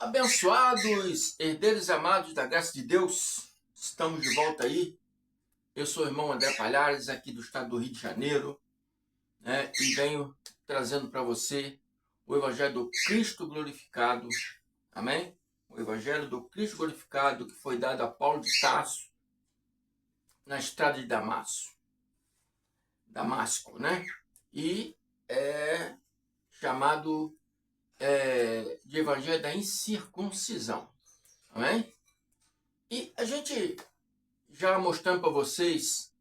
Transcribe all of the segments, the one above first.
Abençoados, herdeiros amados da graça de Deus, estamos de volta aí. Eu sou o irmão André Palhares, aqui do estado do Rio de Janeiro, né? E venho trazendo para você o Evangelho do Cristo glorificado, amém? O Evangelho do Cristo glorificado que foi dado a Paulo de Tarso na estrada de Damasco, né? E é chamado de Evangelho da incircuncisão, amém? E a gente já mostrando para vocês,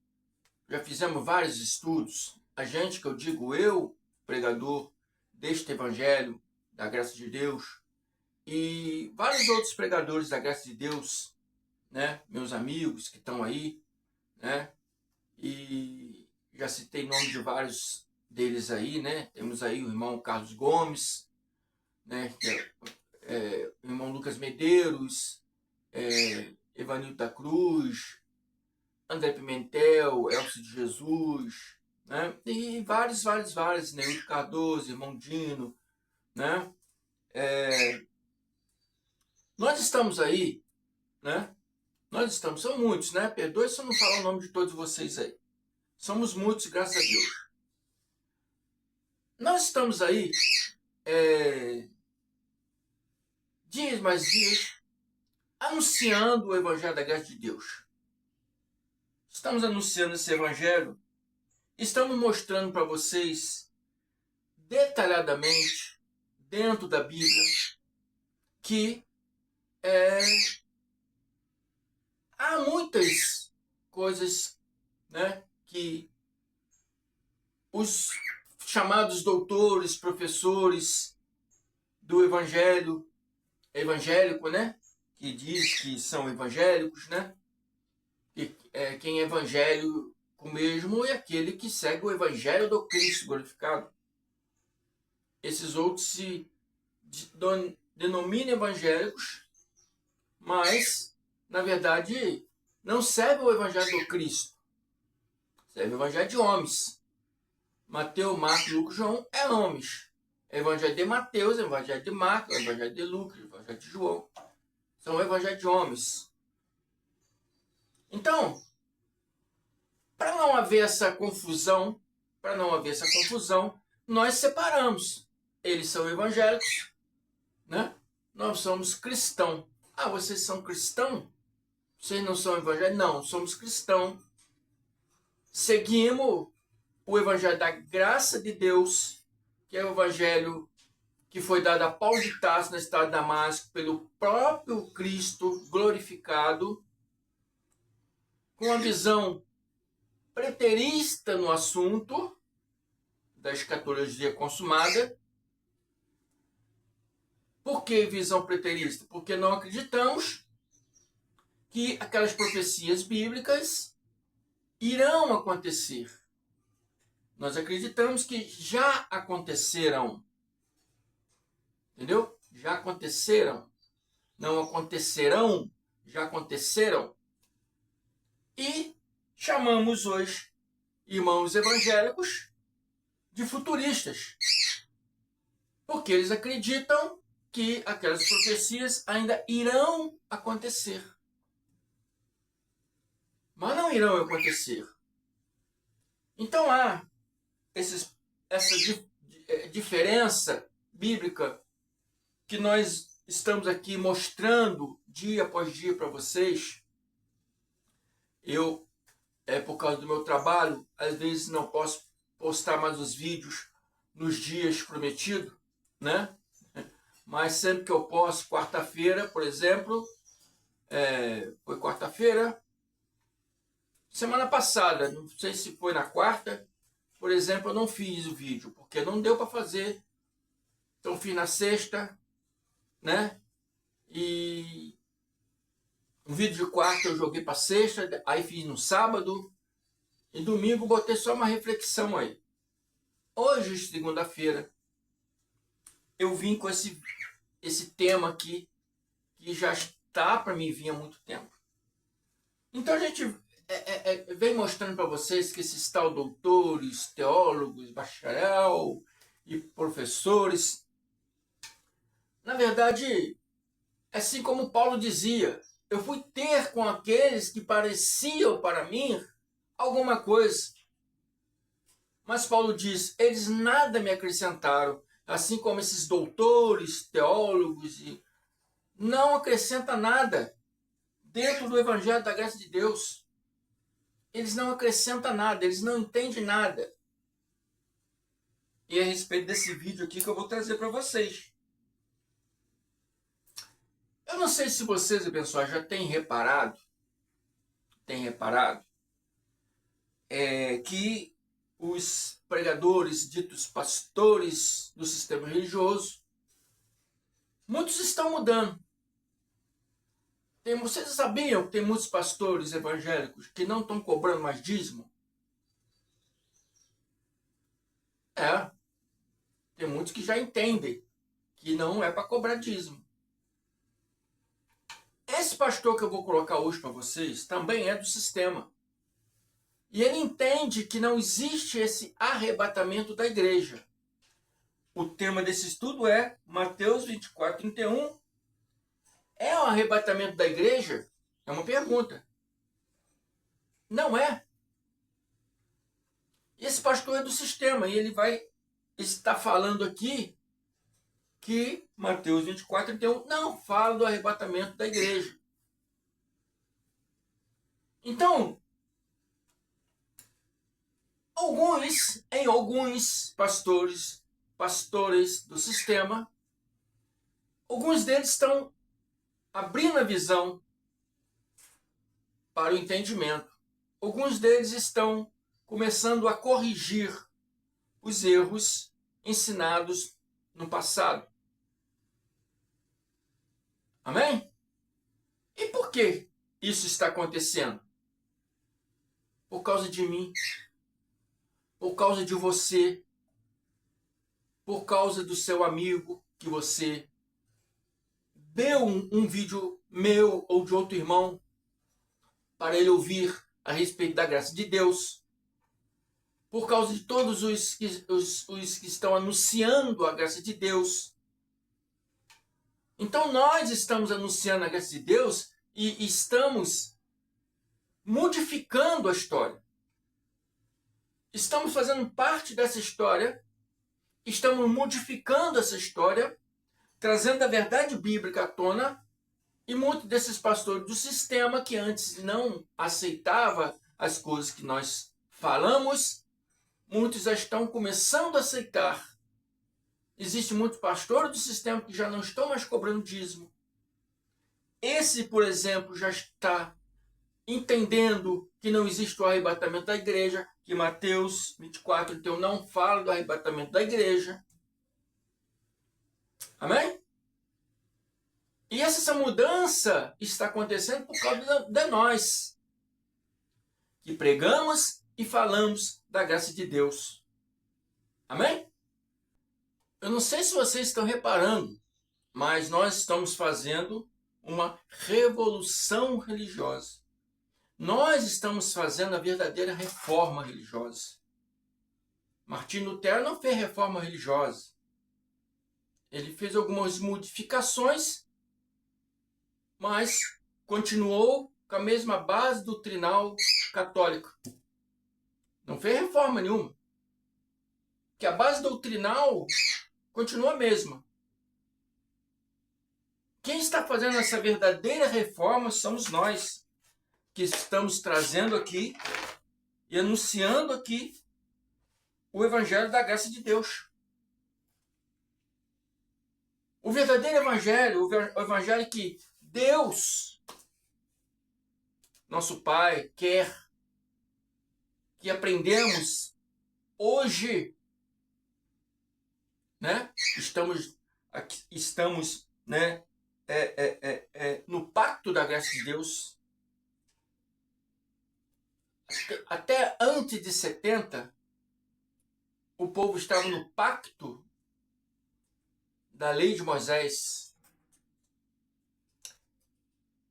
já fizemos vários estudos, a gente, que eu digo eu, pregador deste Evangelho da graça de Deus, e vários outros pregadores da graça de Deus, né, meus amigos que estão aí, né, e já citei nome de vários deles aí, né, temos aí o irmão Carlos Gomes, né, que é o irmão Lucas Medeiros, Evanildo da Cruz, André Pimentel, Elcio de Jesus, né? E vários, Neil Cardoso, irmão Dino, né? Nós estamos aí, né? São muitos, né? Perdoe se eu não falar o nome de todos vocês aí. Somos muitos, graças a Deus. Nós estamos aí, dias mais dias, anunciando o Evangelho da graça de Deus. Estamos anunciando esse Evangelho, estamos mostrando para vocês detalhadamente, dentro da Bíblia, que há muitas coisas, né, que os chamados doutores, professores do evangélico, né, que diz que são evangélicos, né, que quem é evangélico mesmo é aquele que segue o Evangelho do Cristo glorificado. Esses outros se denominam evangélicos, mas, na verdade, não serve o Evangelho do Cristo. Serve o Evangelho de homens. Mateus, Marcos, Lucas, João é homens. É o Evangelho de Mateus, é o Evangelho de Marcos, é o Evangelho de Lucas, é o Evangelho de João. São o Evangelho de homens. Então, para não haver essa confusão, nós separamos. Eles são evangélicos, né? Nós somos cristãos. Ah, vocês são cristãos? Vocês não são evangélicos? Não, somos cristãos. Seguimos o Evangelho da graça de Deus, que é o Evangelho que foi dado a Paulo de Tarso na estrada de Damasco pelo próprio Cristo glorificado, com uma visão preterista no assunto da escatologia consumada. Por que visão preterista? Porque não acreditamos que aquelas profecias bíblicas irão acontecer. Nós acreditamos que já aconteceram. Entendeu? Já aconteceram. Não acontecerão, já aconteceram. E chamamos hoje irmãos evangélicos de futuristas. Porque eles acreditam que aquelas profecias ainda irão acontecer. Mas não irão acontecer. Então há essa diferença bíblica que nós estamos aqui mostrando dia após dia para vocês. Eu, por causa do meu trabalho, às vezes não posso postar mais os vídeos nos dias prometidos, né? Mas sempre que eu posso, quarta-feira, por exemplo, foi quarta-feira, semana passada, não sei se foi na quarta, por exemplo, eu não fiz o vídeo, porque não deu para fazer. Então fiz na sexta, né? E o vídeo de quarta eu joguei para sexta, aí fiz no sábado, e domingo botei só uma reflexão aí. Hoje, segunda-feira, eu vim com esse tema aqui, que já está para mim vir há muito tempo. Então a gente vem mostrando para vocês que esses tal doutores, teólogos, bacharel e professores, na verdade, Assim como Paulo dizia, eu fui ter com aqueles que pareciam para mim alguma coisa. Mas Paulo diz, eles nada me acrescentaram, assim como esses doutores, teólogos, não acrescenta nada dentro do Evangelho da Graça de Deus. Eles não acrescentam nada, eles não entendem nada. E é a respeito desse vídeo aqui que eu vou trazer para vocês. Eu não sei se vocês, pessoal, já têm reparado, que os pregadores, ditos pastores do sistema religioso, muitos estão mudando. Vocês sabiam que tem muitos pastores evangélicos que não estão cobrando mais dízimo? Tem muitos que já entendem que não é para cobrar dízimo. Esse pastor que eu vou colocar hoje para vocês também é do sistema. E ele entende que não existe esse arrebatamento da igreja. O tema desse estudo é Mateus 24, 31. É o arrebatamento da igreja? É uma pergunta. Não é. Esse pastor é do sistema e ele vai estar falando aqui que Mateus 24, 31 não fala do arrebatamento da igreja. Então, alguns pastores do sistema, alguns deles estão abrindo a visão para o entendimento. Alguns deles estão começando a corrigir os erros ensinados no passado. Amém? E por que isso está acontecendo? Por causa de mim, por causa de você, por causa do seu amigo que você deu um vídeo meu ou de outro irmão para ele ouvir a respeito da graça de Deus, por causa de todos os que estão anunciando a graça de Deus. Então nós estamos anunciando a graça de Deus e estamos modificando a história. Estamos fazendo parte dessa história, estamos modificando essa história, trazendo a verdade bíblica à tona, e muitos desses pastores do sistema que antes não aceitavam as coisas que nós falamos, muitos já estão começando a aceitar. Existem muitos pastores do sistema que já não estão mais cobrando dízimo. Esse, por exemplo, já está entendendo que não existe o arrebatamento da igreja, que Mateus 24, então não fala do arrebatamento da igreja. Amém? E essa mudança está acontecendo por causa de nós, que pregamos e falamos da graça de Deus. Amém? Eu não sei se vocês estão reparando, mas nós estamos fazendo uma revolução religiosa. Nós estamos fazendo a verdadeira reforma religiosa. Martinho Lutero não fez reforma religiosa. Ele fez algumas modificações, mas continuou com a mesma base doutrinal católica. Não fez reforma nenhuma. Que a base doutrinal continua a mesma. Quem está fazendo essa verdadeira reforma somos nós, que estamos trazendo aqui e anunciando aqui o Evangelho da graça de Deus. O verdadeiro Evangelho, o Evangelho que Deus, nosso Pai, quer que aprendemos hoje, né? Estamos né, no pacto da graça de Deus. Até antes de 70, o povo estava no pacto da lei de Moisés.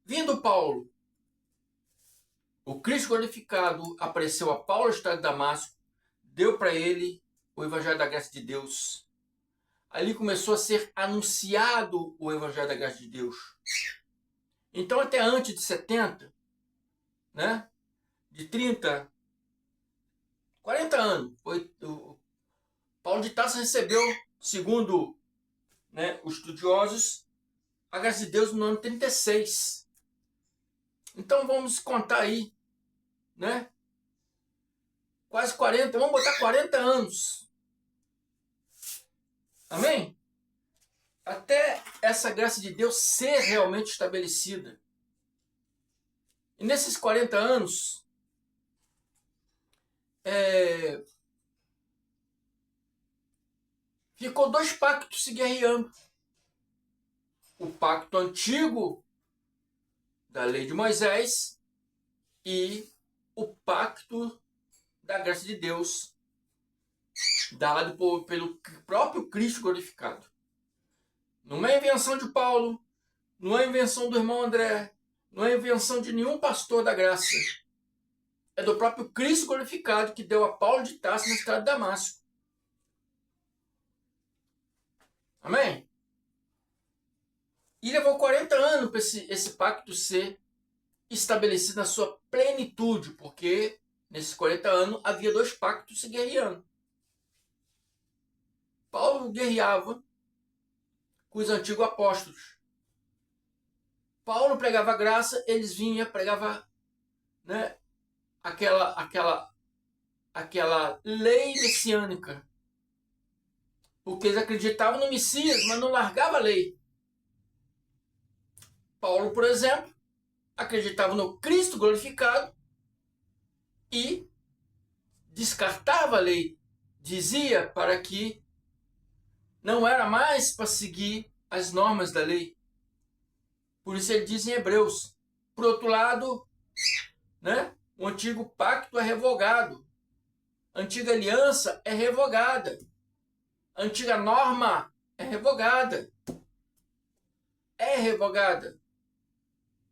Vindo Paulo, o Cristo glorificado apareceu a Paulo no estado de Damasco, deu para ele o Evangelho da graça de Deus. ali começou a ser anunciado o Evangelho da Graça de Deus. Então, até antes de 70, né, de 30, 40 anos, o Paulo de Tarso recebeu, segundo, né, os estudiosos, a graça de Deus no ano 36. Então vamos contar aí, né? Quase 40, vamos botar 40 anos. Amém? Até essa graça de Deus ser realmente estabelecida. E nesses 40 anos, ficou dois pactos se guerreando. O pacto antigo da lei de Moisés e o pacto da graça de Deus dado pelo próprio Cristo glorificado. Não é invenção de Paulo, não é invenção do irmão André, não é invenção de nenhum pastor da graça. É do próprio Cristo glorificado que deu a Paulo de Tarso na estrada de Damasco. Amém? E levou 40 anos para esse pacto ser estabelecido na sua plenitude, porque nesses 40 anos havia dois pactos se guerreando. Paulo guerreava com os antigos apóstolos. Paulo pregava graça, eles vinham, pregava, né, aquela lei messiânica. Porque eles acreditavam no Messias, mas não largava a lei. Paulo, por exemplo, acreditava no Cristo glorificado e descartava a lei. Dizia para que não era mais para seguir as normas da lei. Por isso ele diz em Hebreus. Por outro lado, né, o antigo pacto é revogado. A antiga aliança é revogada. A antiga norma é revogada. É revogada.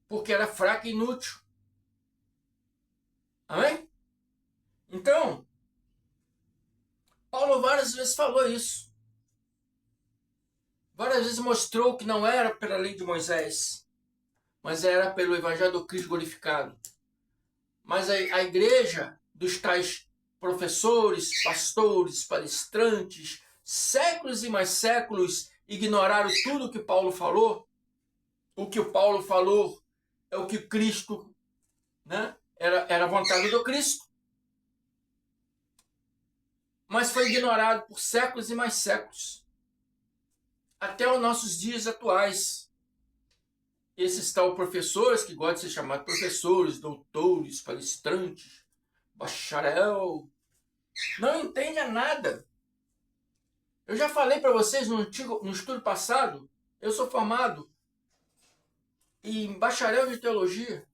Porque era fraca e inútil. Amém? Então, Paulo várias vezes falou isso. Várias vezes mostrou que não era pela lei de Moisés, mas era pelo Evangelho do Cristo glorificado. Mas a igreja dos tais professores, pastores, palestrantes, séculos e mais séculos ignoraram tudo o que Paulo falou. O que o Paulo falou é o que Cristo, né, era a vontade do Cristo. Mas foi ignorado por séculos e mais séculos. Até os nossos dias atuais. Esses tal professores, que gostam de ser chamados professores, doutores, palestrantes, bacharel, não entendem nada. Eu já falei para vocês no estudo passado, eu sou formado em bacharel de teologia.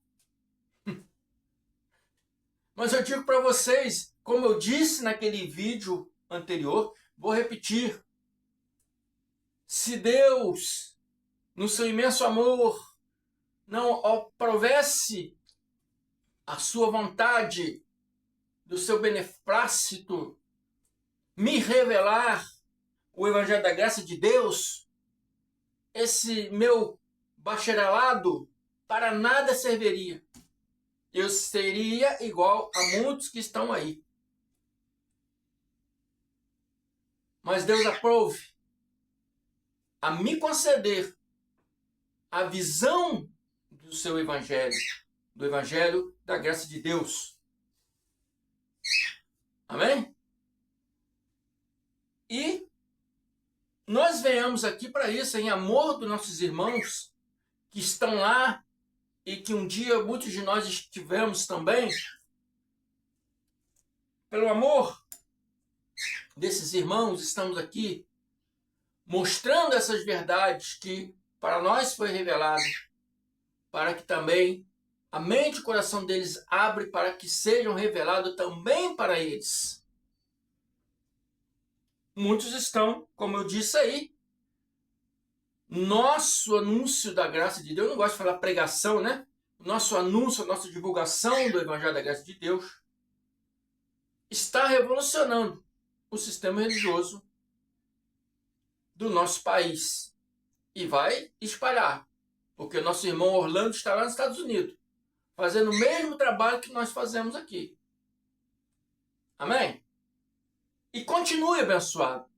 Mas eu digo para vocês, como eu disse naquele vídeo anterior, vou repetir. Se Deus, no seu imenso amor, não aprovesse a sua vontade, do seu beneplácito, me revelar o Evangelho da Graça de Deus, esse meu bacharelado para nada serviria. Eu seria igual a muitos que estão aí. Mas Deus aprove a me conceder a visão do seu Evangelho, do Evangelho da Graça de Deus. Amém? E nós venhamos aqui para isso, em amor dos nossos irmãos que estão lá e que um dia muitos de nós estivemos também. Pelo amor desses irmãos, estamos aqui mostrando essas verdades que para nós foi revelado, para que também a mente e o coração deles abre para que sejam revelados também para eles. Muitos estão, como eu disse aí, nosso anúncio da graça de Deus, eu não gosto de falar pregação, né? Nosso anúncio, a nossa divulgação do Evangelho da Graça de Deus está revolucionando o sistema religioso do nosso país. E vai espalhar, porque nosso irmão Orlando está lá nos Estados Unidos, fazendo o mesmo trabalho que nós fazemos aqui. Amém? E continue, abençoado,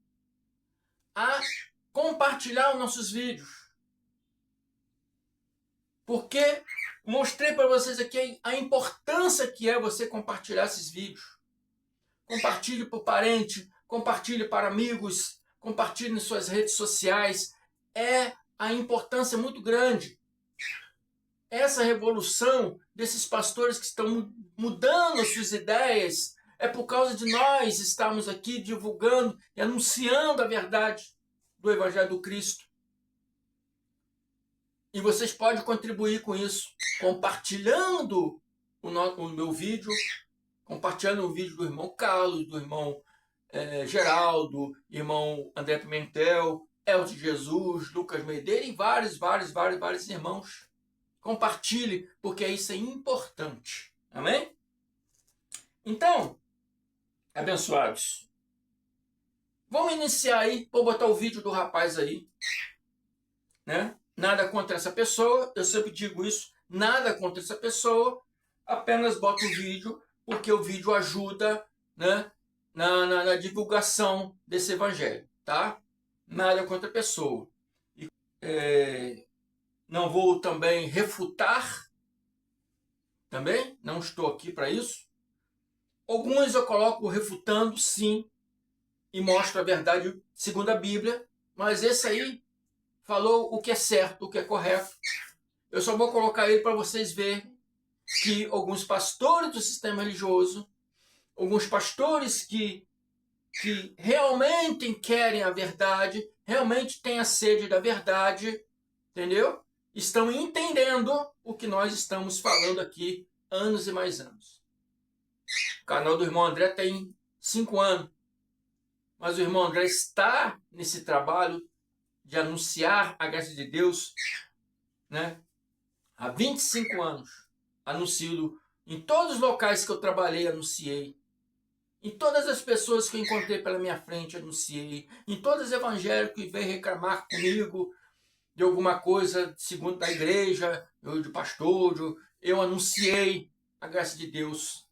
a compartilhar os nossos vídeos. Porque mostrei para vocês aqui a importância que é você compartilhar esses vídeos. Compartilhe para o parente, compartilhe para amigos, compartilhe nas suas redes sociais. É a importância muito grande. Essa revolução desses pastores que estão mudando suas ideias é por causa de nós estarmos aqui divulgando e anunciando a verdade do Evangelho do Cristo. E vocês podem contribuir com isso, compartilhando o meu vídeo, compartilhando o vídeo do irmão Carlos, do irmão Geraldo, irmão André Pimentel, Elton Jesus, Lucas Medeira e vários irmãos. Compartilhe, porque isso é importante. Amém? Então, abençoados, vamos iniciar aí. Vou botar o vídeo do rapaz aí, né? Nada contra essa pessoa, eu sempre digo isso, nada contra essa pessoa, apenas boto o vídeo, porque o vídeo ajuda, né, na divulgação desse evangelho, tá? Nada contra a pessoa. Não vou também refutar, também, não estou aqui para isso. Alguns eu coloco refutando, sim, e mostro a verdade segundo a Bíblia, mas esse aí falou o que é certo, o que é correto. Eu só vou colocar ele para vocês verem que alguns pastores do sistema religioso, alguns pastores que realmente querem a verdade, realmente têm a sede da verdade, entendeu? Estão entendendo o que nós estamos falando aqui anos e mais anos. O canal do irmão André tem 5 anos, mas o irmão André está nesse trabalho de anunciar a graça de Deus, né? Há 25 anos. Anuncio em todos os locais que eu trabalhei, anunciei. Em todas as pessoas que eu encontrei pela minha frente, anunciei. Em todos os evangélicos que veio reclamar comigo de alguma coisa, segundo da igreja, de pastor, eu anunciei a graça de Deus.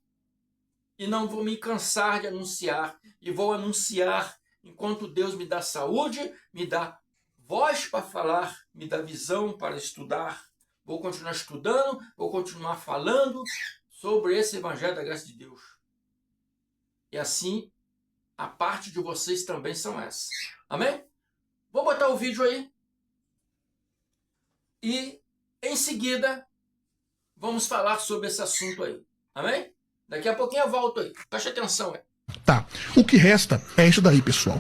E não vou me cansar de anunciar. E vou anunciar enquanto Deus me dá saúde, me dá voz para falar, me dá visão para estudar. Vou continuar estudando, vou continuar falando sobre esse evangelho da graça de Deus. E assim, a parte de vocês também são essas. Amém? Vou botar o vídeo aí. E, em seguida, vamos falar sobre esse assunto aí. Amém? Daqui a pouquinho eu volto aí. Preste atenção aí. Tá. O que resta é isso daí, pessoal.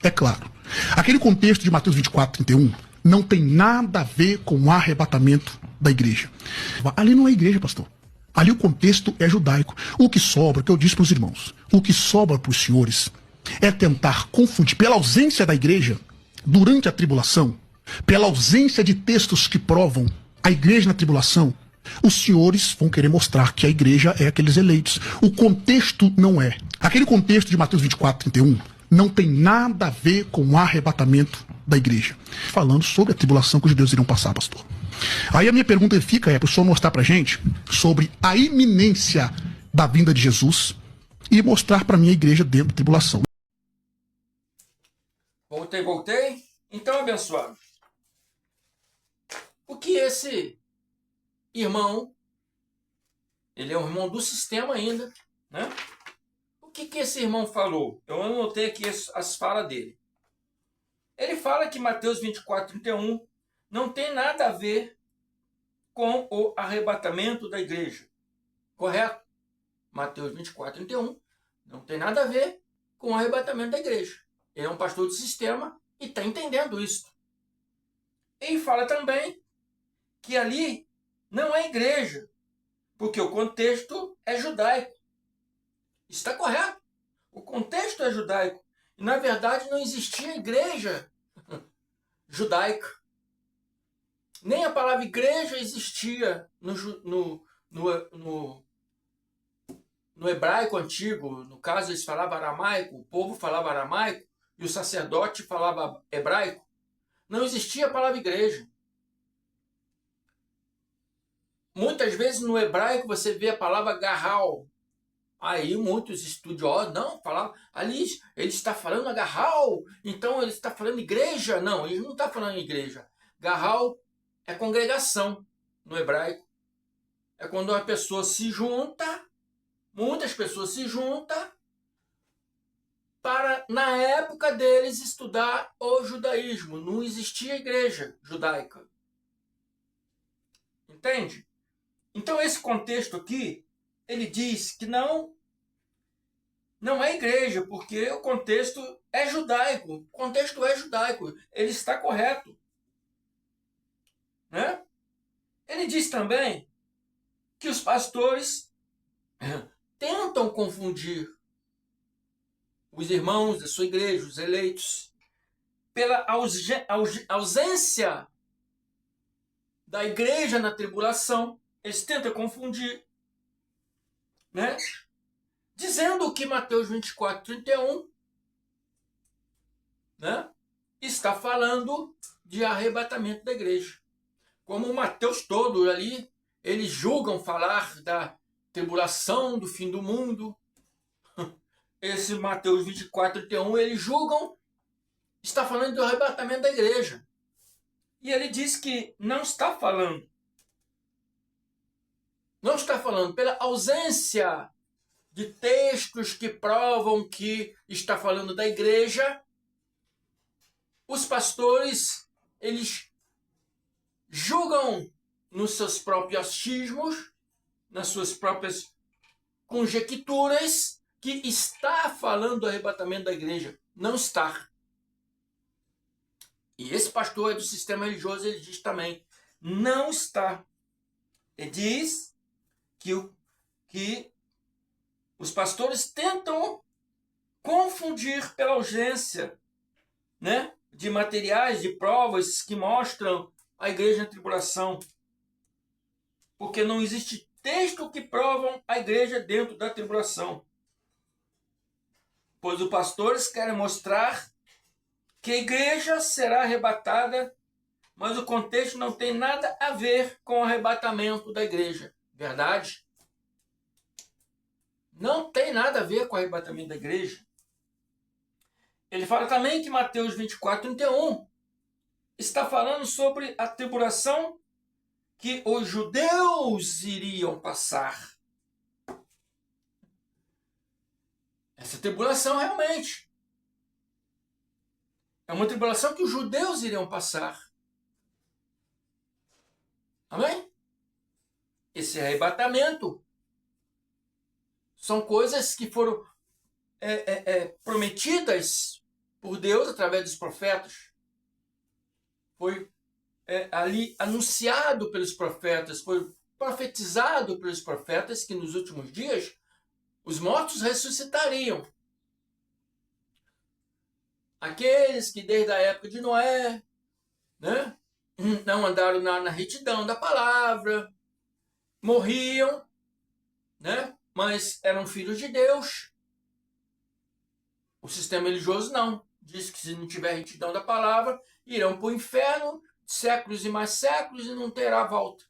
É claro. Aquele contexto de Mateus 24:31 não tem nada a ver com o arrebatamento da igreja. Ali não é igreja, pastor. Ali o contexto é judaico. O que sobra, que eu disse para os irmãos, o que sobra para os senhores é tentar confundir, pela ausência da igreja, durante a tribulação, pela ausência de textos que provam a igreja na tribulação, os senhores vão querer mostrar que a igreja é aqueles eleitos. O contexto não é. Aquele contexto de Mateus 24:31 não tem nada a ver com o arrebatamento da igreja. Falando sobre a tribulação que os judeus irão passar, pastor. Aí a minha pergunta fica para o senhor mostrar pra gente sobre a iminência da vinda de Jesus e mostrar para mim a igreja dentro da tribulação. Voltei. Então, abençoado, o que esse irmão, ele é um irmão do sistema ainda, né? O que esse irmão falou? Eu anotei aqui as falas dele. Ele fala que Mateus 24:31 não tem nada a ver com o arrebatamento da igreja. Correto? Mateus 24:31 não tem nada a ver com o arrebatamento da igreja. Ele é um pastor do sistema e está entendendo isso. Ele fala também que ali não é igreja, porque o contexto é judaico. Está correto. O contexto é judaico. E, na verdade, não existia igreja judaica. Nem a palavra igreja existia no hebraico antigo. No caso, eles falavam aramaico, o povo falava aramaico. e o sacerdote falava hebraico, não existia a palavra igreja. Muitas vezes no hebraico você vê a palavra garral. Aí muitos estudiosos, não, falavam, ali ele está falando garral, então ele está falando igreja. Não, ele não está falando igreja. Garral é congregação no hebraico. É quando uma pessoa se junta, muitas pessoas se juntam, para, na época deles, estudar o judaísmo. Não existia igreja judaica. Entende? Então esse contexto aqui, ele diz que não é igreja, porque o contexto é judaico. O contexto é judaico. Ele está correto. Né? Ele diz também que os pastores tentam confundir os irmãos da sua igreja, os eleitos, pela ausência da igreja na tribulação. Eles tentam confundir, né? Dizendo que Mateus 24:31, né, está falando de arrebatamento da igreja. Como o Mateus todo ali, eles julgam falar da tribulação, do fim do mundo. Esse Mateus 24:31, eles julgam, está falando do arrebatamento da igreja. E ele diz que não está falando. Não está falando pela ausência de textos que provam que está falando da igreja. Os pastores, eles julgam nos seus próprios achismos, nas suas próprias conjecturas, que está falando do arrebatamento da igreja. Não está. E esse pastor é do sistema religioso, ele diz também, não está. Ele diz que os pastores tentam confundir pela ausência, né, de materiais, de provas que mostram a igreja na tribulação. Porque não existe texto que provam a igreja dentro da tribulação. Pois os pastores querem mostrar que a igreja será arrebatada, mas o contexto não tem nada a ver com o arrebatamento da igreja. Verdade? Não tem nada a ver com o arrebatamento da igreja. Ele fala também que Mateus 24:31 está falando sobre a tribulação que os judeus iriam passar. Essa tribulação realmente é uma tribulação que os judeus iriam passar. Amém? Esse arrebatamento são coisas que foram prometidas por Deus através dos profetas. Foi ali anunciado pelos profetas, foi profetizado pelos profetas que nos últimos dias os mortos ressuscitariam. Aqueles que desde a época de Noé, né, não andaram na retidão da palavra, morriam, né, mas eram filhos de Deus. O sistema religioso não. Diz que se não tiver retidão da palavra, irão para o inferno séculos e mais séculos e não terá volta.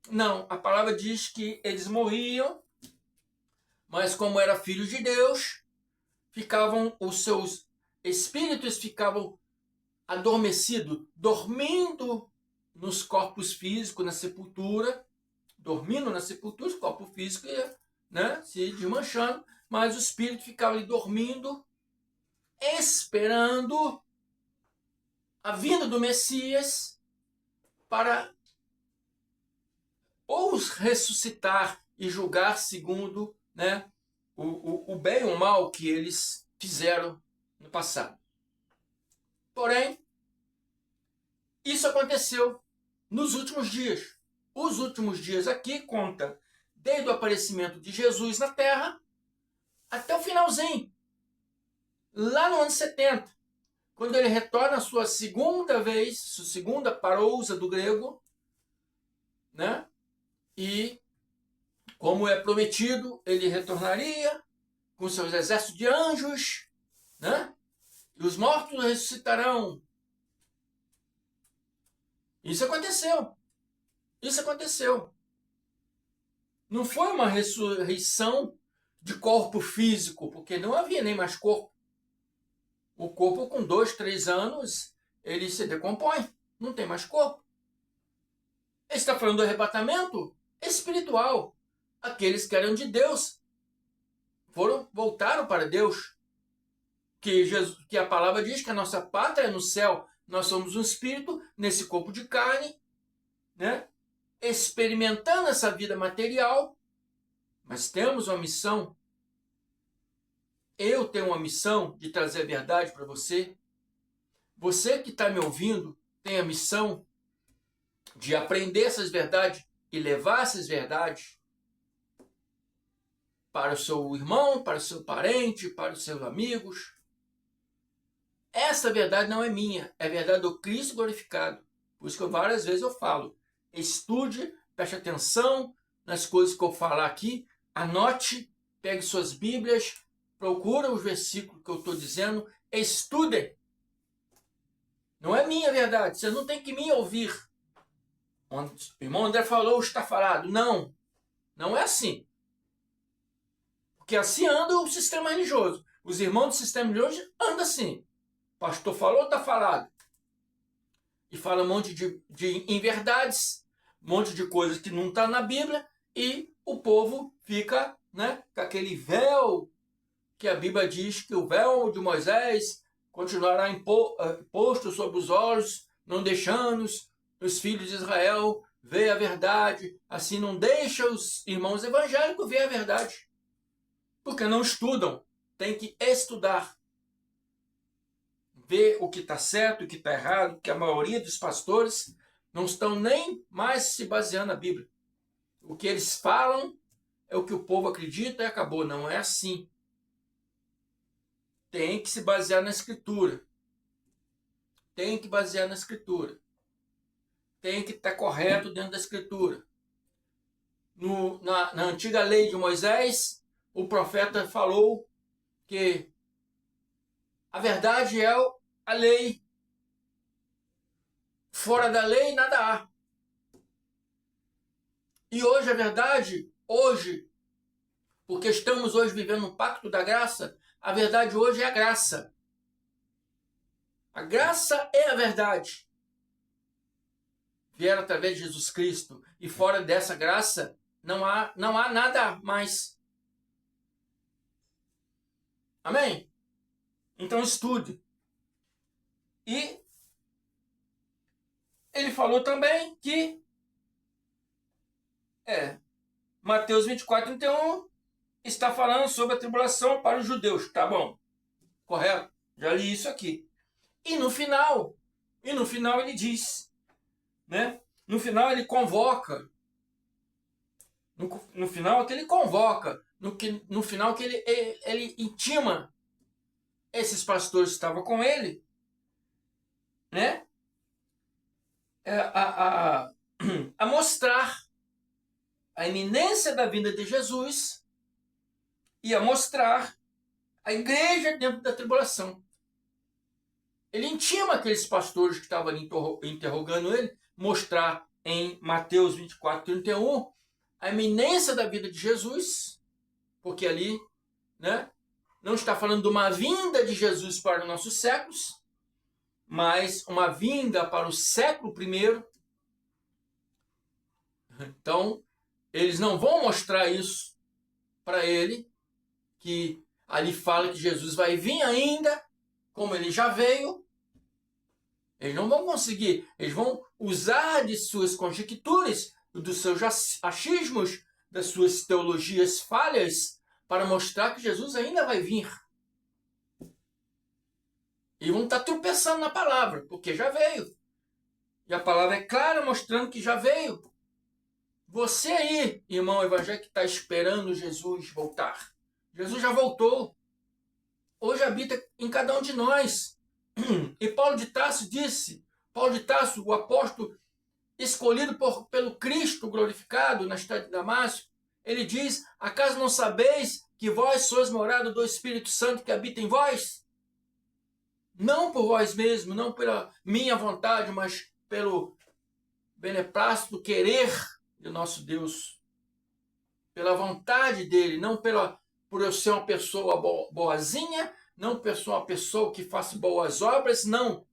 Não, a palavra diz que eles morriam, mas como eram filhos de Deus, os seus espíritos ficavam adormecidos, dormindo nos corpos físicos, na sepultura, dormindo na sepultura, o corpo físico ia, né, se desmanchando, mas o espírito ficava ali dormindo, esperando a vinda do Messias para ou os ressuscitar e julgar segundo, né, o bem ou o mal que eles fizeram no passado. Porém, isso aconteceu nos últimos dias. Os últimos dias aqui conta desde o aparecimento de Jesus na Terra até o finalzinho, lá no ano 70, quando ele retorna a sua segunda vez, sua segunda parousa do grego, né? E, como é prometido, ele retornaria com seus exércitos de anjos, né? e os mortos ressuscitarão. Isso aconteceu. Isso aconteceu. Não foi uma ressurreição de corpo físico, porque não havia nem mais corpo. O corpo, com 2, 3 anos, ele se decompõe. Não tem mais corpo. Ele está falando do arrebatamento espiritual. Aqueles que eram de Deus voltaram para Deus. Que a palavra diz que a nossa pátria é no céu. Nós somos um espírito nesse corpo de carne, né? Experimentando essa vida material, mas temos uma missão. Eu tenho uma missão de trazer a verdade para você. Você que está me ouvindo tem a missão de aprender essas verdades e levar essas verdades para o seu irmão, para o seu parente, para os seus amigos. Essa verdade não é minha, é a verdade do Cristo glorificado. Por isso que várias vezes eu falo, estude, preste atenção nas coisas que eu falar aqui, anote, pegue suas Bíblias, procura os versículos que eu estou dizendo, estude. Não é minha verdade, você não tem que me ouvir. O irmão André falou, está falado. Não, não é assim. Porque assim anda o sistema religioso. Os irmãos do sistema religioso andam assim. O pastor falou, está falado. E fala um monte de inverdades, um monte de coisas que não está na Bíblia, e o povo fica, né, com aquele véu, que a Bíblia diz que o véu de Moisés continuará posto sobre os olhos, não deixando os filhos de Israel ver a verdade. Assim não deixa os irmãos evangélicos ver a verdade. Porque não estudam, tem que estudar. Ver o que está certo e o que está errado, porque a maioria dos pastores não estão nem mais se baseando na Bíblia. O que eles falam é o que o povo acredita e acabou. Não é assim. Tem que se basear na Escritura. Tem que basear na Escritura. Tem que estar correto dentro da Escritura. Na antiga lei de Moisés, o profeta falou que a verdade é a lei. Fora da lei, nada há. E hoje a verdade, porque estamos hoje vivendo um pacto da graça, a verdade hoje é a graça. A graça é a verdade. Vieram através de Jesus Cristo. E fora dessa graça, não há nada mais. Amém? Então estude. E ele falou também que Mateus 24, 31 está falando sobre a tribulação para os judeus. Tá bom. Correto? Já li isso aqui. E no final ele diz, né? No final ele convoca. No final que ele convoca. No final que ele intima esses pastores que estavam com ele, né? A mostrar a iminência da vinda de Jesus e a mostrar a igreja dentro da tribulação. Ele intima aqueles pastores que estavam ali interrogando ele, mostrar em Mateus 24, 31, a iminência da vida de Jesus, porque ali, né, não está falando de uma vinda de Jesus para os nossos séculos, mas uma vinda para o século I. Então, eles não vão mostrar isso para ele, que ali fala que Jesus vai vir ainda, como ele já veio. Eles não vão conseguir, eles vão usar de suas conjecturas, dos seus achismos, das suas teologias falhas, para mostrar que Jesus ainda vai vir. E vão estar tropeçando na palavra, porque já veio. E a palavra é clara, mostrando que já veio. Você aí, irmão evangélico, que está esperando Jesus voltar. Jesus já voltou. Hoje habita em cada um de nós. E Paulo de Tarso disse, o apóstolo escolhido pelo Cristo glorificado na cidade de Damasco, ele diz, acaso não sabeis que vós sois morada do Espírito Santo que habita em vós? não por vós mesmos, não pela minha vontade, mas pelo beneplácito querer do nosso Deus, pela vontade dele, não por eu ser uma pessoa boazinha, não por ser uma pessoa que faça boas obras, não.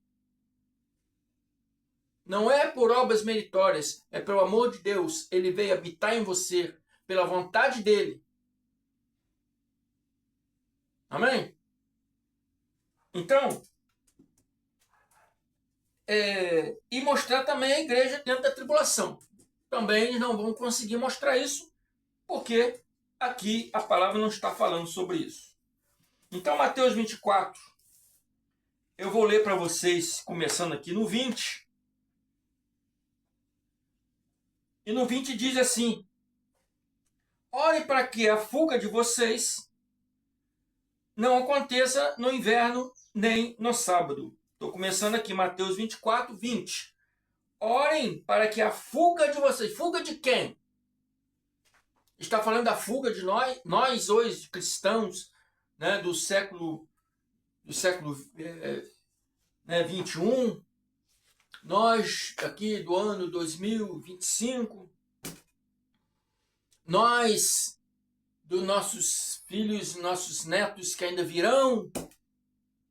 Não é por obras meritórias, é pelo amor de Deus. Ele veio habitar em você, pela vontade dele. Amém? Então, e mostrar também a igreja dentro da tribulação. Também eles não vão conseguir mostrar isso, porque aqui a palavra não está falando sobre isso. Então, Mateus 24, eu vou ler para vocês, começando aqui no 20. E no 20 diz assim: ore para que a fuga de vocês não aconteça no inverno nem no sábado. Estou começando aqui, Mateus 24, 20. Orem para que a fuga de vocês... Fuga de quem? Está falando da fuga de nós hoje, cristãos, né, do século 21. Nós, aqui do ano 2025, nós, dos nossos filhos, nossos netos que ainda virão.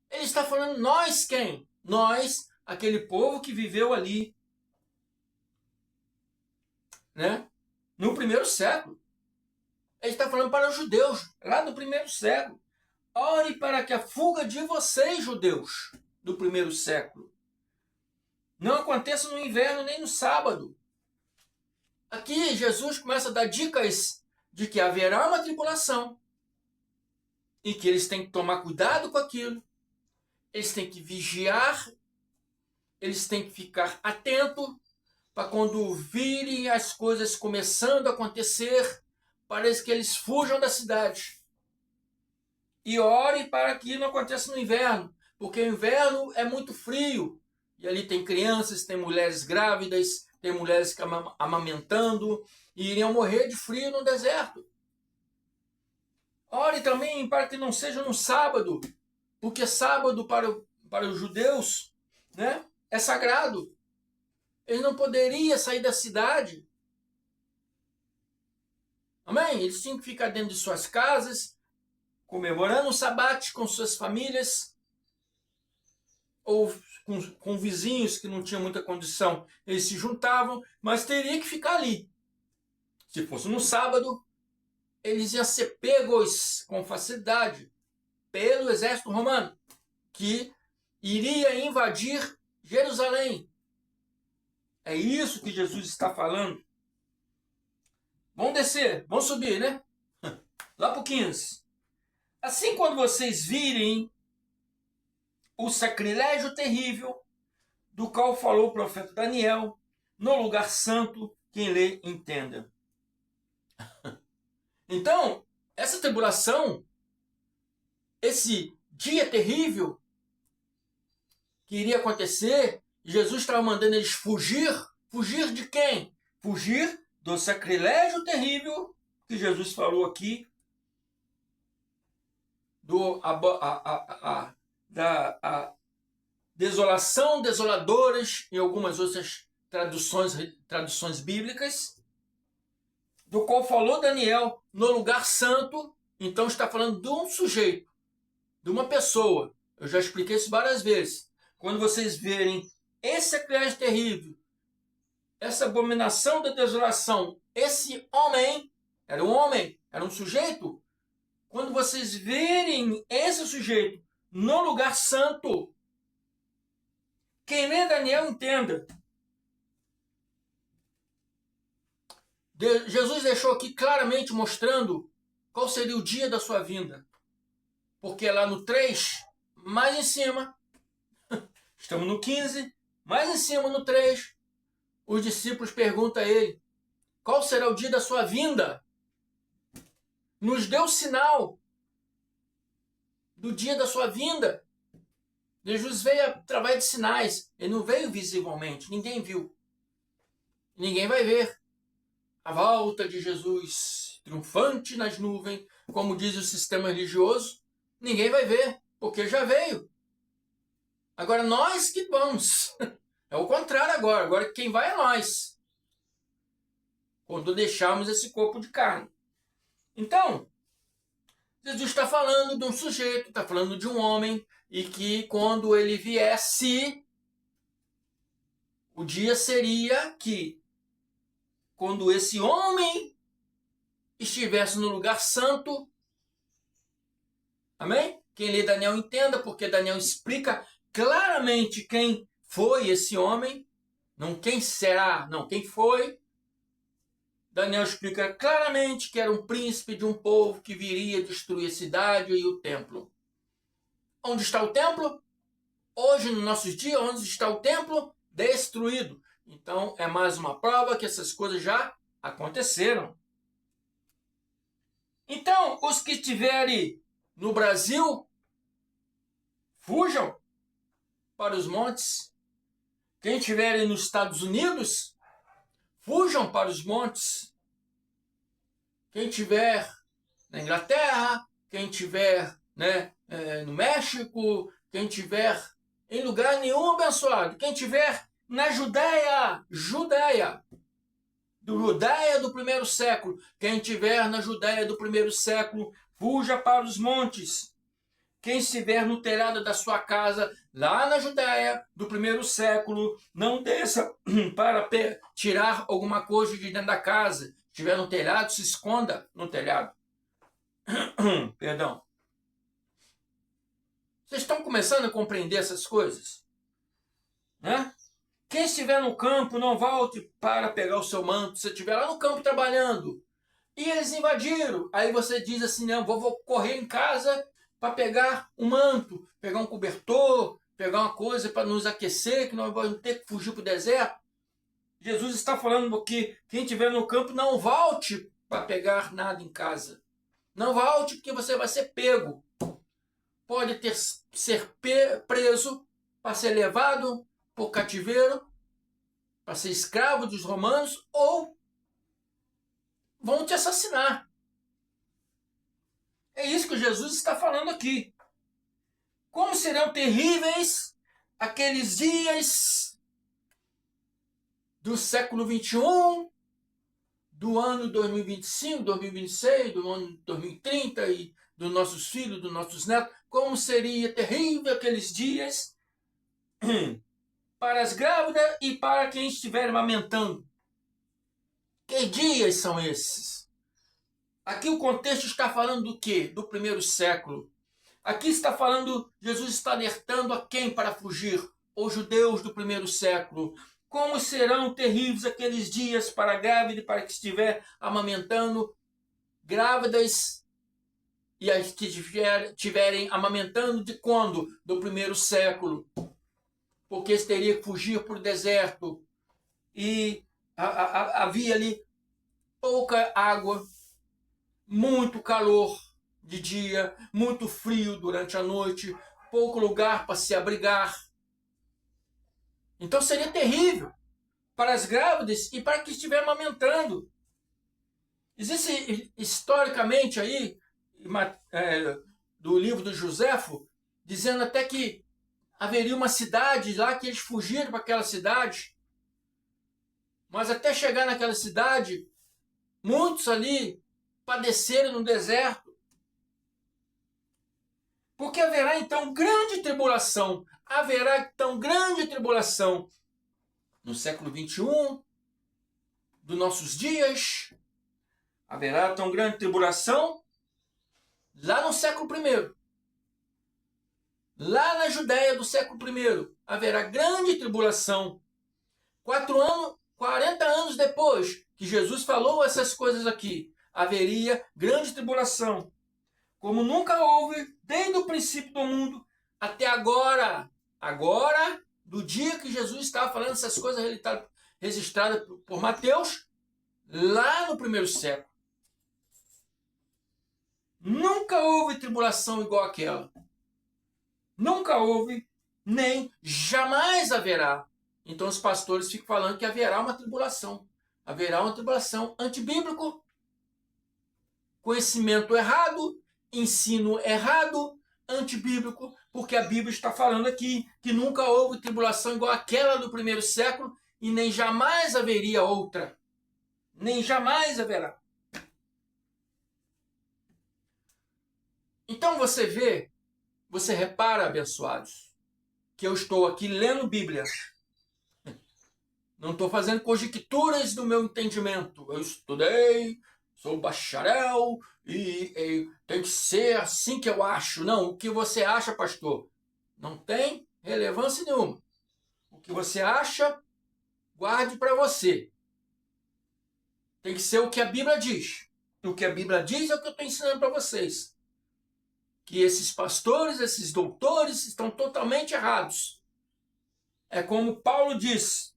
Ele está falando nós quem? Nós, aquele povo que viveu ali, né? No primeiro século. Ele está falando para os judeus, lá no primeiro século. Ore para que a fuga de vocês, judeus, do primeiro século, não aconteça no inverno nem no sábado. Aqui Jesus começa a dar dicas de que haverá uma tribulação e que eles têm que tomar cuidado com aquilo, eles têm que vigiar, eles têm que ficar atentos para quando virem as coisas começando a acontecer, parece que eles fujam da cidade. E ore para que não aconteça no inverno, porque o inverno é muito frio. E ali tem crianças, tem mulheres grávidas, tem mulheres que amamentando e iriam morrer de frio no deserto. Ore também para que não seja no sábado, porque sábado para os judeus, né, é sagrado. Eles não poderiam sair da cidade. Amém? Eles tinham que ficar dentro de suas casas, comemorando o sabate com suas famílias, ou com vizinhos que não tinham muita condição, eles se juntavam, mas teria que ficar ali. Se fosse no sábado, eles iam ser pegos com facilidade pelo exército romano, que iria invadir Jerusalém. É isso que Jesus está falando. Vamos descer, vamos subir, né? Lá para o 15. Assim, quando vocês virem o sacrilégio terrível do qual falou o profeta Daniel, no lugar santo, quem lê, entenda. Então, essa tribulação, esse dia terrível que iria acontecer, Jesus estava mandando eles fugir. Fugir de quem? Fugir do sacrilégio terrível que Jesus falou aqui, da desolação, desoladoras, em algumas outras traduções bíblicas, do qual falou Daniel no lugar santo. Então está falando de um sujeito, de uma pessoa. Eu já expliquei isso várias vezes. Quando vocês verem esse sacrilégio terrível, essa abominação da desolação, esse homem, era um sujeito. Quando vocês verem esse sujeito no lugar santo, quem lê Daniel entenda. Jesus deixou aqui claramente mostrando qual seria o dia da sua vinda. Porque lá no 3, mais em cima, estamos no 15, mais em cima no 3, os discípulos perguntam a ele: qual será o dia da sua vinda? Nos deu sinal do dia da sua vinda. Jesus veio através de sinais. Ele não veio visivelmente. Ninguém viu. Ninguém vai ver a volta de Jesus triunfante nas nuvens, como diz o sistema religioso. Ninguém vai ver, porque já veio. Agora nós que vamos. É o contrário agora. Agora quem vai é nós. Quando deixarmos esse corpo de carne. Então, Jesus está falando de um sujeito, está falando de um homem, e que quando ele viesse, o dia seria que, quando esse homem estivesse no lugar santo, amém? Quem lê Daniel entenda, porque Daniel explica claramente quem foi esse homem, não quem será, não quem foi. Daniel explica claramente que era um príncipe de um povo que viria destruir a cidade e o templo. Onde está o templo? Hoje, nos nossos dias, onde está o templo? Destruído. Então, é mais uma prova que essas coisas já aconteceram. Então, os que estiverem no Brasil, fujam para os montes. Quem estiver nos Estados Unidos, fujam para os montes. Quem estiver na Inglaterra, quem estiver no México, quem estiver em lugar nenhum abençoado, quem estiver na Judéia do primeiro século, quem estiver na Judéia do primeiro século, fuja para os montes. Quem estiver no telhado da sua casa, lá na Judéia do primeiro século, não desça para tirar alguma coisa de dentro da casa. Se estiver no telhado, se esconda no telhado. Perdão. Vocês estão começando a compreender essas coisas? Né? Quem estiver no campo, não volte para pegar o seu manto. Se estiver lá no campo trabalhando e eles invadiram, aí você diz assim, não, vou correr em casa para pegar um manto, pegar um cobertor, pegar uma coisa para nos aquecer, que nós vamos ter que fugir para o deserto. Jesus está falando que quem estiver no campo não volte para pegar nada em casa. Não volte porque você vai ser pego. Pode ser preso para ser levado por cativeiro, para ser escravo dos romanos, ou vão te assassinar. É isso que Jesus está falando aqui. Como serão terríveis aqueles dias do século 21, do ano 2025, 2026, do ano 2030 e dos nossos filhos, dos nossos netos. Como seria terrível aqueles dias para as grávidas e para quem estiver amamentando. Que dias são esses? Aqui o contexto está falando do quê? Do primeiro século. Aqui está falando, Jesus está alertando a quem para fugir? Os judeus do primeiro século. Como serão terríveis aqueles dias para a grávida e para que estiver amamentando, grávidas e as que estiverem amamentando de quando? Do primeiro século. Porque eles teriam que fugir para o deserto. E havia ali pouca água, muito calor de dia, muito frio durante a noite, pouco lugar para se abrigar. Então seria terrível para as grávidas e para quem estiver amamentando. Existe historicamente aí, do livro do Joséfo, dizendo até que haveria uma cidade lá que eles fugiram para aquela cidade. Mas até chegar naquela cidade, muitos ali padeceram no deserto. Porque haverá então grande tribulação. Haverá então grande tribulação no século 21, dos nossos dias. Haverá tão grande tribulação lá no século I. Lá na Judéia do século I haverá grande tribulação. 40 anos depois que Jesus falou essas coisas aqui, haveria grande tribulação. Como nunca houve desde o princípio do mundo até agora. Agora, do dia que Jesus estava falando essas coisas registradas por Mateus, lá no primeiro século. Nunca houve tribulação igual àquela. Nunca houve, nem jamais haverá. Então os pastores ficam falando que haverá uma tribulação. Haverá uma tribulação antibíblico, conhecimento errado, ensino errado, antibíblico, porque a Bíblia está falando aqui que nunca houve tribulação igual àquela do primeiro século e nem jamais haveria outra. Nem jamais haverá. Então você vê, você repara, abençoados, que eu estou aqui lendo Bíblia. Não estou fazendo conjecturas do meu entendimento. Eu estudei, sou bacharel e tem que ser assim que eu acho. Não, o que você acha, pastor, não tem relevância nenhuma. O que você acha, guarde para você. Tem que ser o que a Bíblia diz. O que a Bíblia diz é o que eu estou ensinando para vocês. Que esses pastores, esses doutores estão totalmente errados. É como Paulo diz: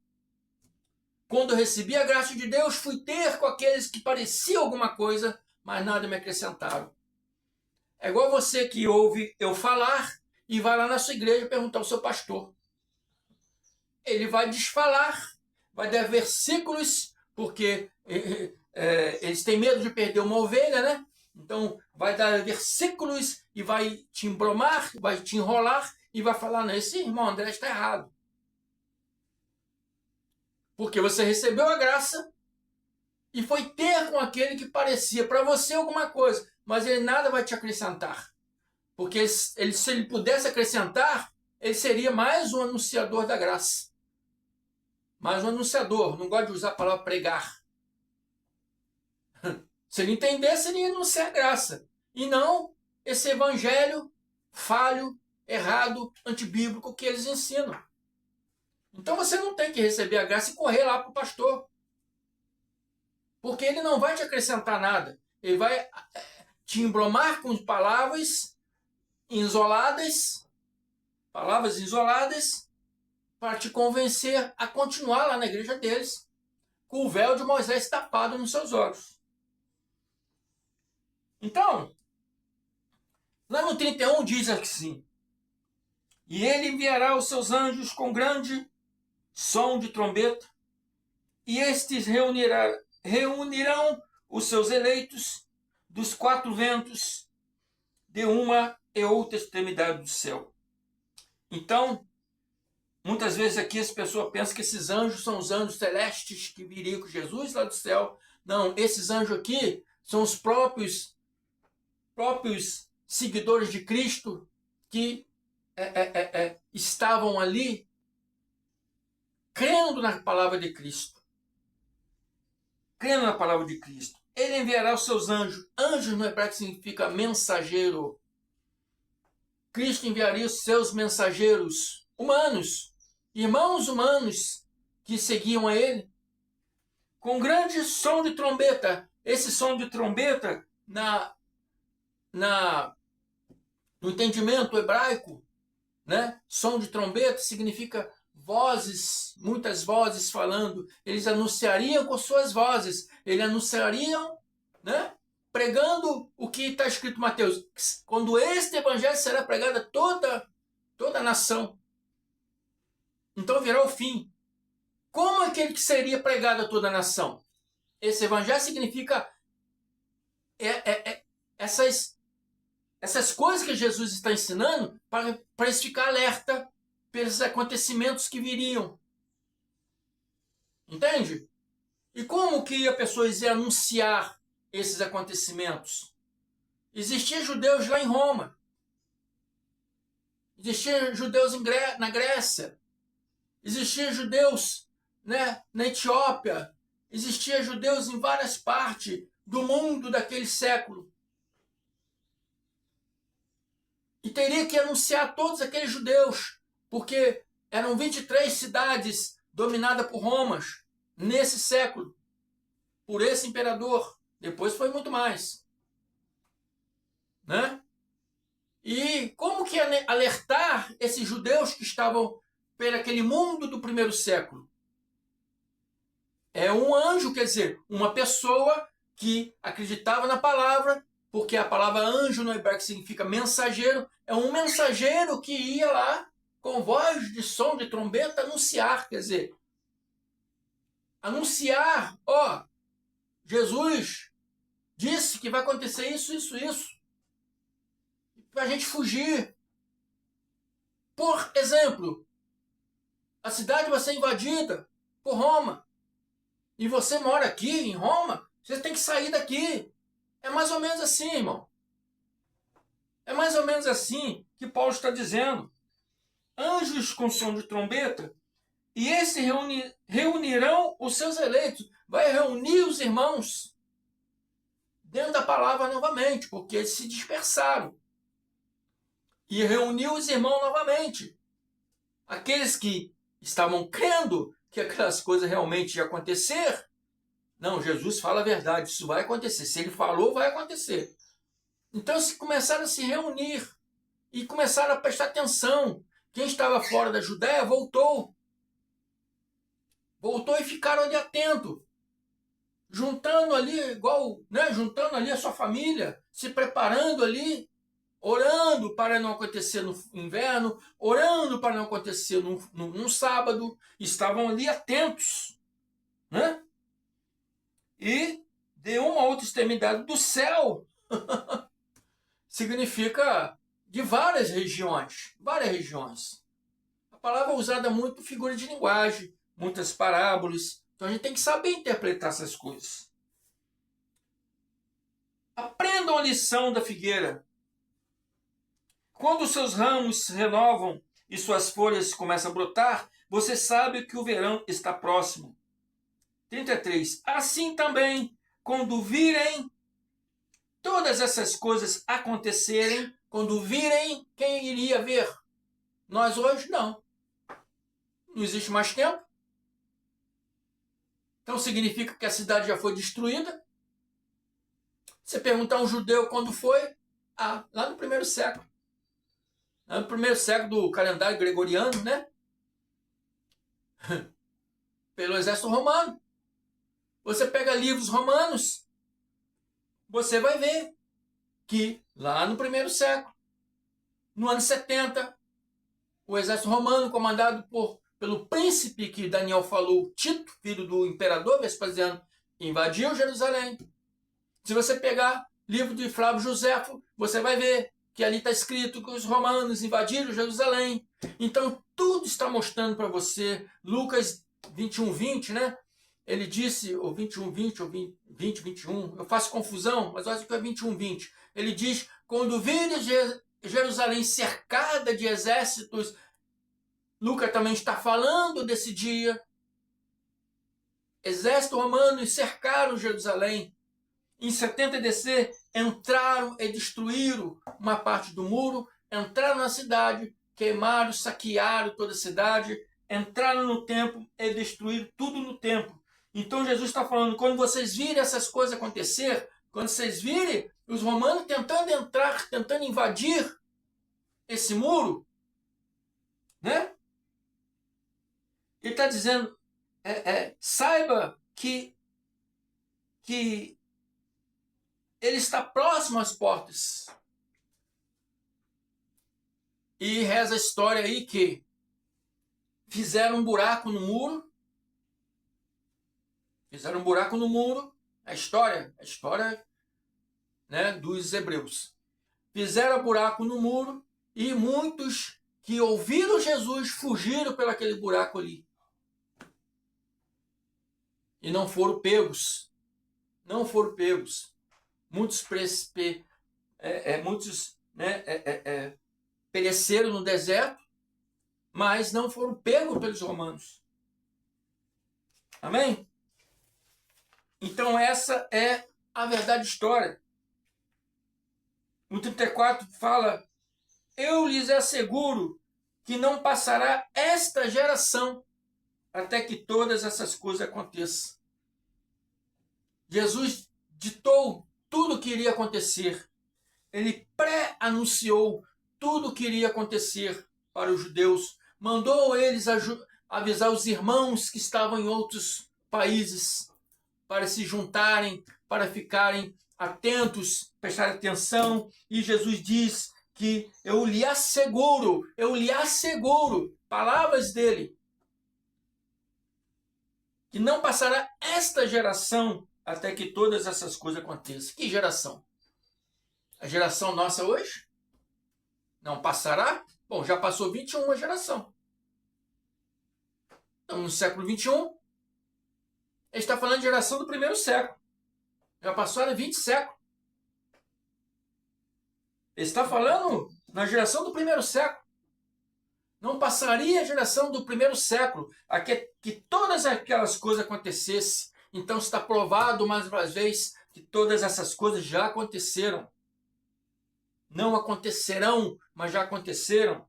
quando eu recebi a graça de Deus, fui ter com aqueles que pareciam alguma coisa, mas nada me acrescentaram. É igual você que ouve eu falar e vai lá na sua igreja perguntar ao seu pastor. Ele vai desfalar, vai dar versículos, porque eles têm medo de perder uma ovelha, né? Então vai dar versículos e vai te embromar, vai te enrolar e vai falar: não, esse irmão André está errado. Porque você recebeu a graça e foi ter com aquele que parecia para você alguma coisa, mas ele nada vai te acrescentar. Porque se ele pudesse acrescentar, ele seria mais um anunciador da graça. Mais um anunciador, não gosto de usar a palavra pregar. Se ele entendesse, ele ia anunciar a graça. E não esse evangelho falho, errado, antibíblico que eles ensinam. Então você não tem que receber a graça e correr lá para o pastor. Porque ele não vai te acrescentar nada. Ele vai te embromar com palavras isoladas, para te convencer a continuar lá na igreja deles, com o véu de Moisés tapado nos seus olhos. Então, lá no 31 diz assim: e ele enviará os seus anjos com grande som de trombeta, e estes reunirão os seus eleitos dos quatro ventos, de uma e outra extremidade do céu. Então, muitas vezes aqui as pessoas pensam que esses anjos são os anjos celestes que viriam com Jesus lá do céu. Não, esses anjos aqui são os próprios seguidores de Cristo que estavam ali crendo na palavra de Cristo. Crendo na palavra de Cristo. Ele enviará os seus anjos. Anjos no hebraico significa mensageiro. Cristo enviaria os seus mensageiros humanos, irmãos humanos que seguiam a ele, com grande som de trombeta. Esse som de trombeta, no entendimento hebraico, né? Som de trombeta significa vozes, muitas vozes falando. Eles anunciariam com suas vozes, eles anunciariam, né? Pregando o que está escrito em Mateus: quando este evangelho será pregado a toda a nação, então virá o fim. Como aquele que seria pregado a toda a nação? Esse evangelho significa essas coisas que Jesus está ensinando para eles ficar alerta pelos acontecimentos que viriam. Entende? E como que a pessoa ia anunciar esses acontecimentos? Existiam judeus lá em Roma. Existiam judeus na Grécia. Existiam judeus, né, na Etiópia. Existiam judeus em várias partes do mundo daquele século. E teria que anunciar a todos aqueles judeus, porque eram 23 cidades dominadas por Roma nesse século, por esse imperador. Depois foi muito mais. Né? E como que alertar esses judeus que estavam por aquele mundo do primeiro século? É um anjo, quer dizer, uma pessoa que acreditava na palavra, porque a palavra anjo no hebraico significa mensageiro. É um mensageiro que ia lá com voz de som de trombeta anunciar, quer dizer, anunciar, Jesus disse que vai acontecer isso, isso, isso. Para a gente fugir. Por exemplo, a cidade vai ser invadida por Roma. E você mora aqui em Roma, você tem que sair daqui. É mais ou menos assim, irmão. É mais ou menos assim que Paulo está dizendo. Anjos com som de trombeta, e esses reunirão os seus eleitos. Vai reunir os irmãos dentro da palavra novamente, porque eles se dispersaram. E reuniu os irmãos novamente. Aqueles que estavam crendo que aquelas coisas realmente iam acontecer. Não, Jesus fala a verdade, isso vai acontecer. Se ele falou, vai acontecer. Então começaram a se reunir e começaram a prestar atenção. Quem estava fora da Judéia voltou. Voltou e ficaram ali atentos. Juntando ali, igual, né? Juntando ali a sua família, se preparando ali, orando para não acontecer no inverno, orando para não acontecer no sábado. Estavam ali atentos, né? E de uma outra extremidade do céu significa de várias regiões. Várias regiões. A palavra é usada muito por figura de linguagem, muitas parábolas. Então a gente tem que saber interpretar essas coisas. Aprendam a lição da figueira. Quando os seus ramos se renovam e suas folhas começam a brotar, você sabe que o verão está próximo. 33. Assim também, quando virem todas essas coisas acontecerem, quando virem, quem iria ver? Nós hoje não. Não existe mais tempo. Então significa que a cidade já foi destruída. Você perguntar a um judeu quando foi? Lá no primeiro século. Lá no primeiro século do calendário gregoriano, né? Pelo exército romano. Você pega livros romanos, você vai ver que lá no primeiro século, no ano 70, o exército romano, comandado pelo príncipe que Daniel falou, Tito, filho do imperador Vespasiano, invadiu Jerusalém. Se você pegar livro de Flávio Joséfo, você vai ver que ali está escrito que os romanos invadiram Jerusalém. Então, tudo está mostrando para você. Lucas 21:20, né? Ele disse, ou 21:20, ou 20:21, eu faço confusão, mas eu acho que é 21:20. Ele diz, quando vires Jerusalém cercada de exércitos, Lucas também está falando desse dia. Exército romano cercaram Jerusalém. Em 70 DC, entraram e destruíram uma parte do muro, entraram na cidade, queimaram, saquearam toda a cidade, entraram no templo e destruíram tudo no templo. Então Jesus está falando, quando vocês virem essas coisas acontecer, quando vocês virem os romanos tentando entrar, tentando invadir esse muro, né? Ele está dizendo, saiba que ele está próximo às portas. E reza a história aí que fizeram um buraco no muro. Fizeram um buraco no muro. A história, né, dos hebreus. Fizeram um buraco no muro e muitos que ouviram Jesus fugiram pelo aquele buraco ali. E não foram pegos. Não foram pegos. Muitos pereceram no deserto, mas não foram pegos pelos romanos. Amém? Então essa é a verdade histórica. No 34 fala, eu lhes asseguro que não passará esta geração até que todas essas coisas aconteçam. Jesus ditou tudo o que iria acontecer. Ele pré-anunciou tudo o que iria acontecer para os judeus. Mandou eles avisar os irmãos que estavam em outros países para se juntarem, para ficarem atentos, prestar atenção. E Jesus diz que eu lhe asseguro, palavras dele, que não passará esta geração até que todas essas coisas aconteçam. Que geração? A geração nossa hoje? Não passará? Bom, já passou 21 geração. Então, no século 21, ele está falando de geração do primeiro século. Já passaram 20 séculos. Ele está falando na geração do primeiro século. Não passaria a geração do primeiro século a que todas aquelas coisas acontecessem. Então está provado mais uma vez que todas essas coisas já aconteceram. Não acontecerão, mas já aconteceram.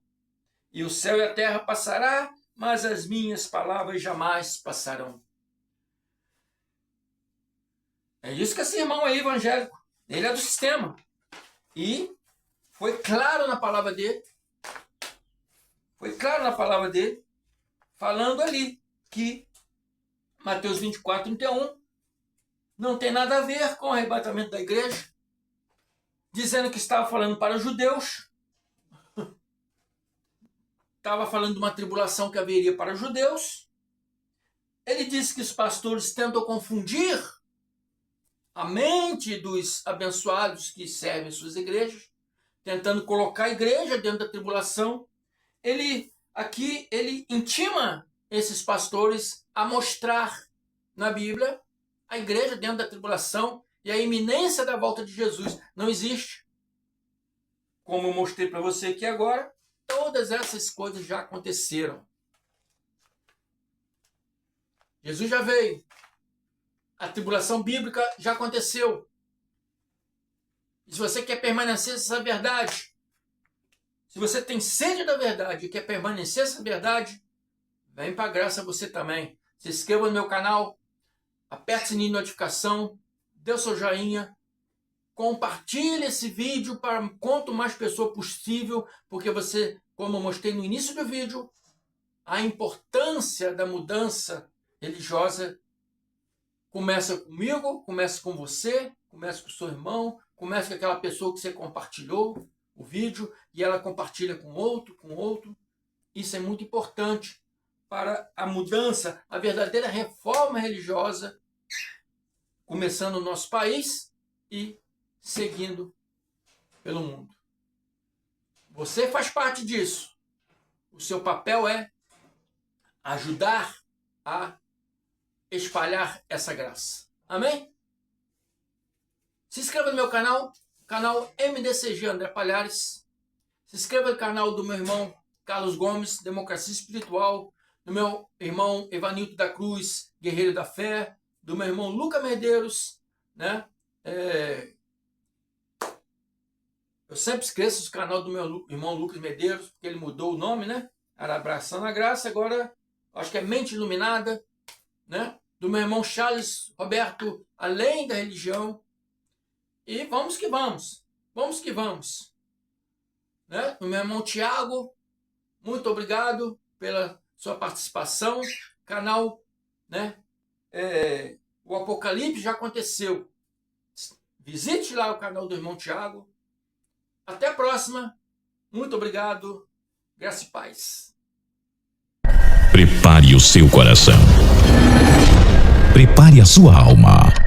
E o céu e a terra passará, mas as minhas palavras jamais passarão. É isso que esse irmão é evangélico. Ele é do sistema. E foi claro na palavra dele. Foi claro na palavra dele, falando ali que Mateus 24, 31 não tem nada a ver com o arrebatamento da igreja, dizendo que estava falando para os judeus, estava falando de uma tribulação que haveria para os judeus. Ele disse que os pastores tentam confundir a mente dos abençoados que servem suas igrejas, tentando colocar a igreja dentro da tribulação. Ele intima esses pastores a mostrar na Bíblia a igreja dentro da tribulação e a iminência da volta de Jesus. Não existe. Como eu mostrei para você aqui agora, todas essas coisas já aconteceram. Jesus já veio. A tribulação bíblica já aconteceu. E se você quer permanecer nessa verdade, se você tem sede da verdade e quer permanecer nessa verdade, vem para a graça você também. Se inscreva no meu canal, aperte o sininho de notificação, dê o seu joinha, compartilhe esse vídeo para quanto mais pessoa possível, porque você, como eu mostrei no início do vídeo, a importância da mudança religiosa começa comigo, começa com você, começa com o seu irmão, começa com aquela pessoa que você compartilhou o vídeo e ela compartilha com outro, com outro. Isso é muito importante para a mudança, a verdadeira reforma religiosa, começando no nosso país e seguindo pelo mundo. Você faz parte disso. O seu papel é ajudar a espalhar essa graça. Amém? Se inscreva no meu canal MDCG André Palhares. Se inscreva no canal do meu irmão Carlos Gomes, Democracia Espiritual, do meu irmão Evanildo da Cruz, Guerreiro da Fé, do meu irmão Lucas Medeiros, né? Eu sempre esqueço o canal do meu irmão Lucas Medeiros, porque ele mudou o nome, né? Era Abraçando a Graça, agora acho que é Mente Iluminada, né? Do meu irmão Charles Roberto, Além da Religião. E vamos que vamos. Vamos que vamos. Né? Do meu irmão Tiago, muito obrigado pela sua participação. Canal, né? O Apocalipse já aconteceu. Visite lá o canal do irmão Tiago. Até a próxima. Muito obrigado. Graça e paz. Prepare o seu coração. Prepare a sua alma.